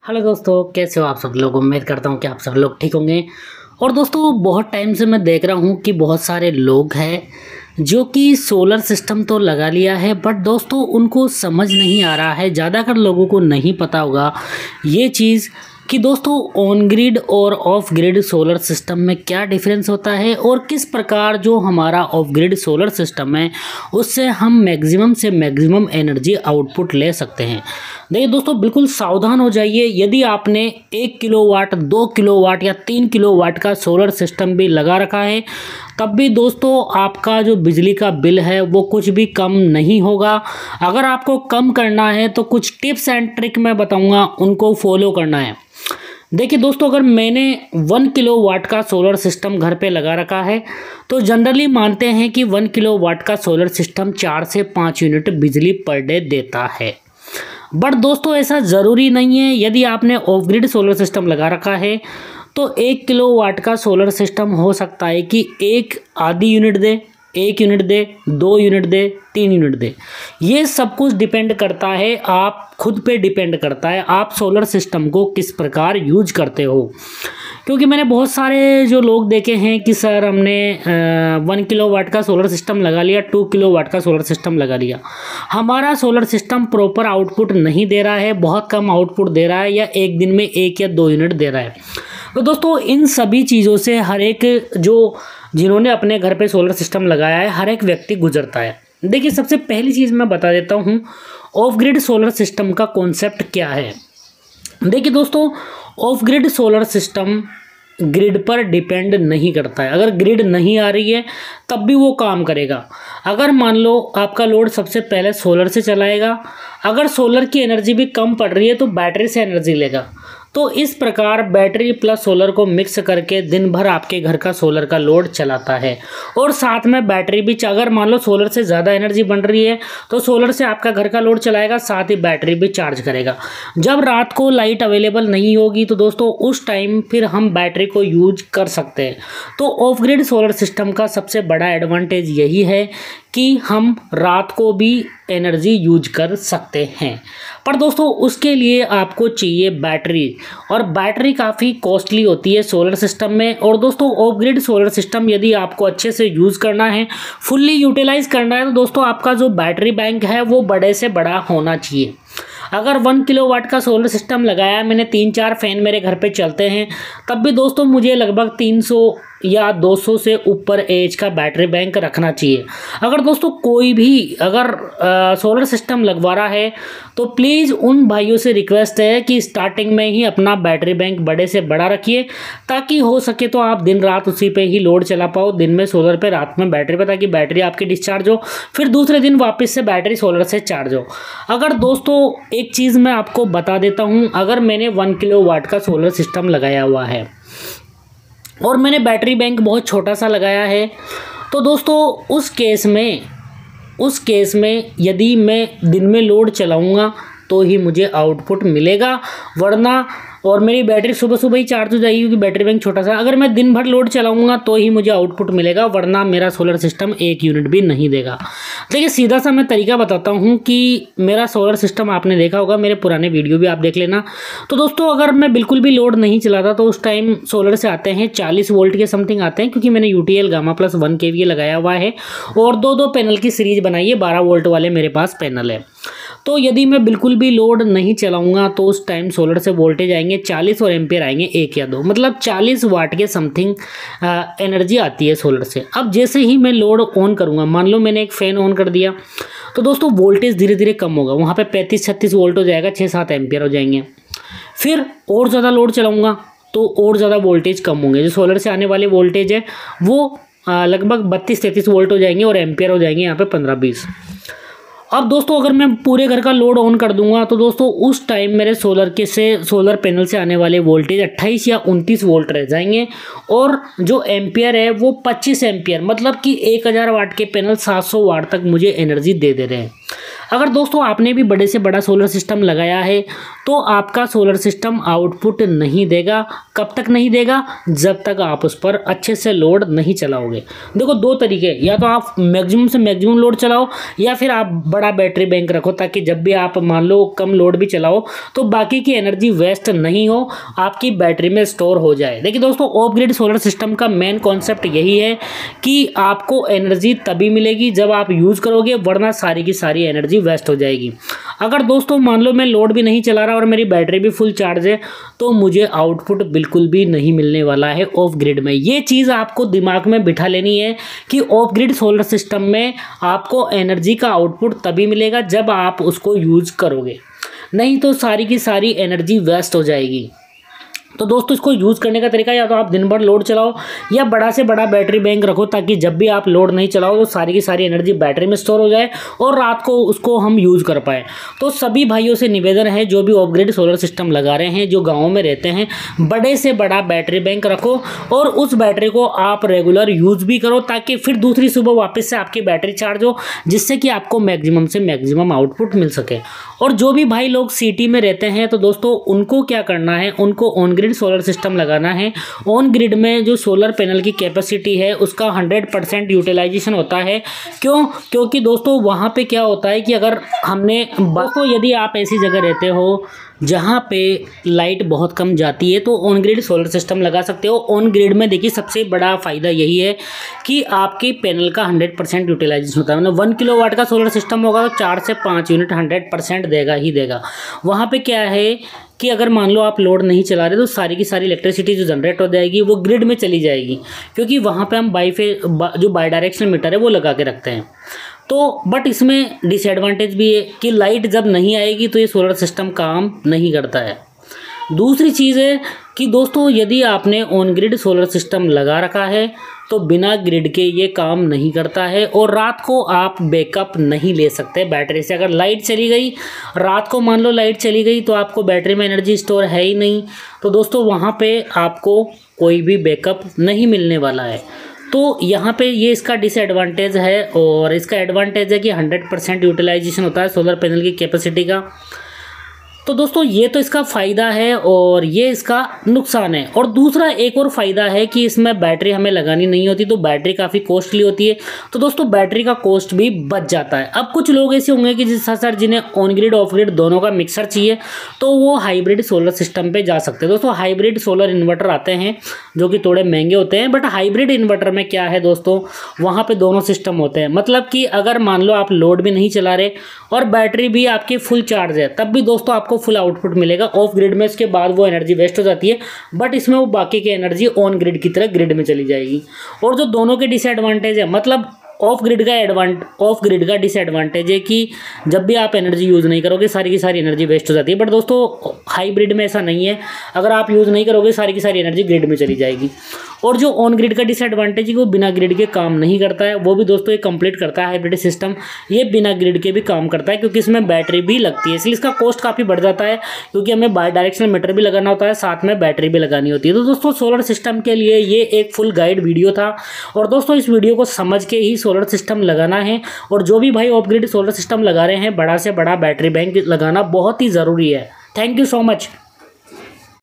Hello दोस्तों, कैसे हो आप सब लोग। उम्मीद करता हूँ कि आप सब लोग ठीक होंगे। और दोस्तों, बहुत टाइम से मैं देख रहा हूँ कि बहुत सारे लोग हैं जो कि सोलर सिस्टम तो लगा लिया है, बट दोस्तों उनको समझ नहीं आ रहा है, ज़्यादातर लोगों को नहीं पता होगा ये चीज़ कि दोस्तों ऑन ग्रिड और ऑफ ग्रिड सोलर सिस्टम में क्या डिफरेंस होता है और किस प्रकार जो हमारा ऑफ ग्रिड सोलर सिस्टम है उससे हम मैक्सिमम से मैक्सिमम एनर्जी आउटपुट ले सकते हैं। देखिए दोस्तों, बिल्कुल सावधान हो जाइए। यदि आपने 1 किलोवाट, 2 किलोवाट या 3 किलोवाट का सोलर सिस्टम भी लगा रखा है, तब भी दोस्तों आपका जो बिजली का बिल है वो कुछ भी कम नहीं होगा। अगर आपको कम करना है तो कुछ टिप्स एंड ट्रिक मैं बताऊंगा, उनको फॉलो करना है। देखिए दोस्तों, अगर मैंने 1 किलोवाट का सोलर सिस्टम घर पे लगा रखा है तो जनरली मानते हैं कि 1 किलोवाट का सोलर सिस्टम 4 से 5 यूनिट बिजली पर डे देता है। बट दोस्तों ऐसा ज़रूरी नहीं है। यदि आपने ऑफ ग्रिड सोलर सिस्टम लगा रखा है तो 1 किलोवाट का सोलर सिस्टम हो सकता है कि एक आधी यूनिट दे, 1 यूनिट दे, 2 यूनिट दे, 3 यूनिट दे। ये सब कुछ डिपेंड करता है, आप खुद पे डिपेंड करता है आप सोलर सिस्टम को किस प्रकार यूज करते हो। क्योंकि मैंने बहुत सारे जो लोग देखे हैं कि सर हमने 1 किलोवाट का सोलर सिस्टम लगा लिया, 2 किलोवाट का सोलर सिस्टम लगा लिया, हमारा सोलर सिस्टम प्रॉपर आउटपुट नहीं दे रहा है, बहुत कम आउटपुट दे रहा है, या एक दिन में 1 या 2 यूनिट दे रहा है। तो दोस्तों इन सभी चीज़ों से हर एक जिन्होंने अपने घर पे सोलर सिस्टम लगाया है, हर एक व्यक्ति गुजरता है। देखिए, सबसे पहली चीज़ मैं बता देता हूँ ऑफ ग्रिड सोलर सिस्टम का कॉन्सेप्ट क्या है। देखिए दोस्तों, of grid solar system grid पर डिपेंड नहीं करता है। अगर ग्रिड नहीं आ रही है तब भी वो काम करेगा। अगर मान लो आपका लोड सबसे पहले सोलर से चलाएगा, अगर सोलर की एनर्जी भी कम पड़ रही है तो बैटरी से एनर्जी लेगा। तो इस प्रकार बैटरी प्लस सोलर को मिक्स करके दिन भर आपके घर का सोलर का लोड चलाता है। और साथ में बैटरी भी, अगर मान लो सोलर से ज़्यादा एनर्जी बन रही है तो सोलर से आपका घर का लोड चलाएगा, साथ ही बैटरी भी चार्ज करेगा। जब रात को लाइट अवेलेबल नहीं होगी तो दोस्तों उस टाइम फिर हम बैटरी को यूज कर सकते हैं। तो ऑफ ग्रिड सोलर सिस्टम का सबसे बड़ा एडवांटेज यही है कि हम रात को भी एनर्जी यूज कर सकते हैं। पर दोस्तों उसके लिए आपको चाहिए बैटरी, और बैटरी काफ़ी कॉस्टली होती है सोलर सिस्टम में। और दोस्तों ऑफ ग्रिड सोलर सिस्टम यदि आपको अच्छे से यूज़ करना है, फुल्ली यूटिलाइज करना है, तो दोस्तों आपका जो बैटरी बैंक है वो बड़े से बड़ा होना चाहिए। अगर 1 किलोवाट का सोलर सिस्टम लगाया मैंने, 3-4 फैन मेरे घर पे चलते हैं, तब भी दोस्तों मुझे लगभग 300 या 200 से ऊपर एच का बैटरी बैंक रखना चाहिए। अगर दोस्तों कोई भी सोलर सिस्टम लगवा रहा है तो प्लीज़ उन भाइयों से रिक्वेस्ट है कि स्टार्टिंग में ही अपना बैटरी बैंक बड़े से बड़ा रखिए, ताकि हो सके तो आप दिन रात उसी पे ही लोड चला पाओ, दिन में सोलर पे, रात में बैटरी पे, ताकि बैटरी आपकी डिस्चार्ज हो, फिर दूसरे दिन वापस से बैटरी सोलर से चार्ज हो। अगर दोस्तों एक चीज़ मैं आपको बता देता हूँ, अगर मैंने 1 किलोवाट का सोलर सिस्टम लगाया हुआ है और मैंने बैटरी बैंक बहुत छोटा सा लगाया है, तो दोस्तों उस केस में यदि मैं दिन में लोड चलाऊंगा तो ही मुझे आउटपुट मिलेगा, वरना, और मेरी बैटरी सुबह सुबह ही चार्ज हो जाएगी क्योंकि बैटरी बैंक छोटा सा। अगर मैं दिन भर लोड चलाऊंगा तो ही मुझे आउटपुट मिलेगा, वरना मेरा सोलर सिस्टम 1 यूनिट भी नहीं देगा। देखिए सीधा सा मैं तरीका बताता हूँ कि मेरा सोलर सिस्टम आपने देखा होगा, मेरे पुराने वीडियो भी आप देख लेना। तो दोस्तों अगर मैं बिल्कुल भी लोड नहीं चलाता तो उस टाइम सोलर से आते हैं 40 वोल्ट के समथिंग आते हैं, क्योंकि मैंने UTL गामा प्लस 1 kVA लगाया हुआ है और 2-2 पैनल की सीरीज बनाई है, 12 वोल्ट वाले मेरे पास पैनल है। तो यदि मैं बिल्कुल भी लोड नहीं चलाऊंगा तो उस टाइम सोलर से वोल्टेज आएंगे 40 और एम्पियर आएंगे 1 या 2, मतलब 40 वाट के समथिंग एनर्जी आती है सोलर से। अब जैसे ही मैं लोड ऑन करूंगा, मान लो मैंने एक फ़ैन ऑन कर दिया, तो दोस्तों वोल्टेज धीरे धीरे कम होगा, वहाँ पे 35-36 वोल्ट हो जाएगा, 6-7 एम्पियर हो जाएंगे। फिर और ज़्यादा लोड चलाऊँगा तो और ज़्यादा वोल्टेज कम होंगे, जो सोलर से आने वाले वोल्टेज है वो लगभग 32-33 वोल्ट हो जाएंगे और एम्पियर हो जाएंगे यहाँ पे 15-20। अब दोस्तों अगर मैं पूरे घर का लोड ऑन कर दूंगा तो दोस्तों उस टाइम मेरे सोलर पैनल से आने वाले वोल्टेज 28 या 29 वोल्ट रह जाएंगे, और जो एम्पियर है वो 25 एम्पियर, मतलब कि 1000 वाट के पैनल 700 वाट तक मुझे एनर्जी दे रहे हैं। अगर दोस्तों आपने भी बड़े से बड़ा सोलर सिस्टम लगाया है तो आपका सोलर सिस्टम आउटपुट नहीं देगा। कब तक नहीं देगा? जब तक आप उस पर अच्छे से लोड नहीं चलाओगे। देखो दो तरीके, या तो आप मैक्सिमम से मैक्सिमम लोड चलाओ या फिर आप बड़ा बैटरी बैंक रखो, ताकि जब भी आप मान लो कम लोड भी चलाओ तो बाकी की एनर्जी वेस्ट नहीं हो, आपकी बैटरी में स्टोर हो जाए। देखिए दोस्तों, ऑफ ग्रिड सोलर सिस्टम का मेन कॉन्सेप्ट यही है कि आपको एनर्जी तभी मिलेगी जब आप यूज़ करोगे, वरना सारी की सारी एनर्जी वेस्ट हो जाएगी। अगर दोस्तों मान लो मैं लोड भी नहीं चला रहा और मेरी बैटरी भी फुल चार्ज है तो मुझे आउटपुट बिल्कुल भी नहीं मिलने वाला है ऑफ ग्रिड में। ये चीज़ आपको दिमाग में बिठा लेनी है कि ऑफ ग्रिड सोलर सिस्टम में आपको एनर्जी का आउटपुट तभी मिलेगा जब आप उसको यूज़ करोगे, नहीं तो सारी की सारी एनर्जी वेस्ट हो जाएगी। तो दोस्तों इसको यूज़ करने का तरीका, या तो आप दिन भर लोड चलाओ या बड़ा से बड़ा बैटरी बैंक रखो, ताकि जब भी आप लोड नहीं चलाओ तो सारी की सारी एनर्जी बैटरी में स्टोर हो जाए और रात को उसको हम यूज़ कर पाए। तो सभी भाइयों से निवेदन है जो भी ऑफ ग्रिड सोलर सिस्टम लगा रहे हैं, जो गाँव में रहते हैं, बड़े से बड़ा बैटरी बैंक रखो और उस बैटरी को आप रेगुलर यूज़ भी करो, ताकि फिर दूसरी सुबह वापस से आपकी बैटरी चार्ज हो, जिससे कि आपको मैक्सिमम से मैक्सिमम आउटपुट मिल सके। और जो भी भाई लोग सिटी में रहते हैं तो दोस्तों उनको क्या करना है, उनको ऑन ग्रिड सोलर सिस्टम लगाना है। ऑन ग्रिड में जो सोलर पैनल की कैपेसिटी है उसका 100% यूटिलाइजेशन होता है। क्यों? क्योंकि दोस्तों वहाँ पे क्या होता है कि अगर हमने दोस्तों यदि आप ऐसी जगह रहते हो जहाँ पे लाइट बहुत कम जाती है तो ऑन ग्रिड सोलर सिस्टम लगा सकते हो। ऑन ग्रिड में देखिए सबसे बड़ा फ़ायदा यही है कि आपके पैनल का 100% यूटिलाइजेशन होता है। मतलब 1 किलोवाट का सोलर सिस्टम होगा तो 4 से 5 यूनिट 100% देगा ही देगा। वहाँ पे क्या है कि अगर मान लो आप लोड नहीं चला रहे तो सारी की सारी इलेक्ट्रिसिटी जो जनरेट हो जाएगी वो ग्रिड में चली जाएगी, क्योंकि वहाँ पे हम जो बाई डायरेक्शनल मीटर है वो लगा के रखते हैं। तो बट इसमें डिसएडवांटेज भी है कि लाइट जब नहीं आएगी तो ये सोलर सिस्टम काम नहीं करता है। दूसरी चीज़ है कि दोस्तों यदि आपने ऑन ग्रिड सोलर सिस्टम लगा रखा है तो बिना ग्रिड के ये काम नहीं करता है और रात को आप बैकअप नहीं ले सकते बैटरी से। अगर लाइट चली गई, रात को मान लो लाइट चली गई तो आपको बैटरी में एनर्जी स्टोर है ही नहीं, तो दोस्तों वहाँ पे आपको कोई भी बैकअप नहीं मिलने वाला है। तो यहाँ पे ये इसका डिसएडवांटेज है। और इसका एडवांटेज है कि 100% यूटिलाइजेशन होता है सोलर पैनल की कैपेसिटी का। तो दोस्तों ये तो इसका फ़ायदा है और ये इसका नुकसान है। और दूसरा एक और फ़ायदा है कि इसमें बैटरी हमें लगानी नहीं होती, तो बैटरी काफ़ी कॉस्टली होती है, तो दोस्तों बैटरी का कॉस्ट भी बच जाता है। अब कुछ लोग ऐसे होंगे कि सर जिन्हें ऑन ग्रिड ऑफ ग्रिड दोनों का मिक्सर चाहिए तो वो हाइब्रिड सोलर सिस्टम पे जा सकते हैं। दोस्तों हाइब्रिड सोलर इन्वर्टर आते हैं जो कि थोड़े महंगे होते हैं, बट हाइब्रिड इन्वर्टर में क्या है दोस्तों, वहाँ पर दोनों सिस्टम होते हैं। मतलब कि अगर मान लो आप लोड भी नहीं चला रहे और बैटरी भी आपकी फुल चार्ज है, तब भी दोस्तों आपको फुल आउटपुट मिलेगा। ऑफ ग्रिड में इसके बाद वो एनर्जी वेस्ट हो जाती है, बट इसमें वो बाकी की एनर्जी ऑन ग्रिड की तरह ग्रिड में चली जाएगी। और जो दोनों के डिसएडवांटेज है, मतलब ऑफ ग्रिड का डिसएडवांटेज है कि जब भी आप एनर्जी यूज़ नहीं करोगे सारी की सारी एनर्जी वेस्ट हो जाती है। बट दोस्तों हाइब्रिड में ऐसा नहीं है, अगर आप यूज़ नहीं करोगे सारी की सारी एनर्जी ग्रिड में चली जाएगी। और जो ऑन ग्रिड का डिसएडवांटेज है वो बिना ग्रिड के काम नहीं करता है, वो भी दोस्तों ये कंप्लीट करता है हाइब्रिड सिस्टम। ये बिना ग्रिड के भी काम करता है क्योंकि इसमें बैटरी भी लगती है, इसलिए इसका कॉस्ट काफ़ी बढ़ जाता है, क्योंकि हमें बाई डायरेक्शनल मीटर भी लगाना होता है, साथ में बैटरी भी लगानी होती है। तो दोस्तों सोलर सिस्टम के लिए ये एक फुल गाइड वीडियो था। और दोस्तों इस वीडियो को समझ के ही सोलर सिस्टम लगाना है। और जो भी भाई ऑफ ग्रिड सोलर सिस्टम लगा रहे हैं, बड़ा से बड़ा बैटरी बैंक लगाना बहुत ही ज़रूरी है। Thank you so much.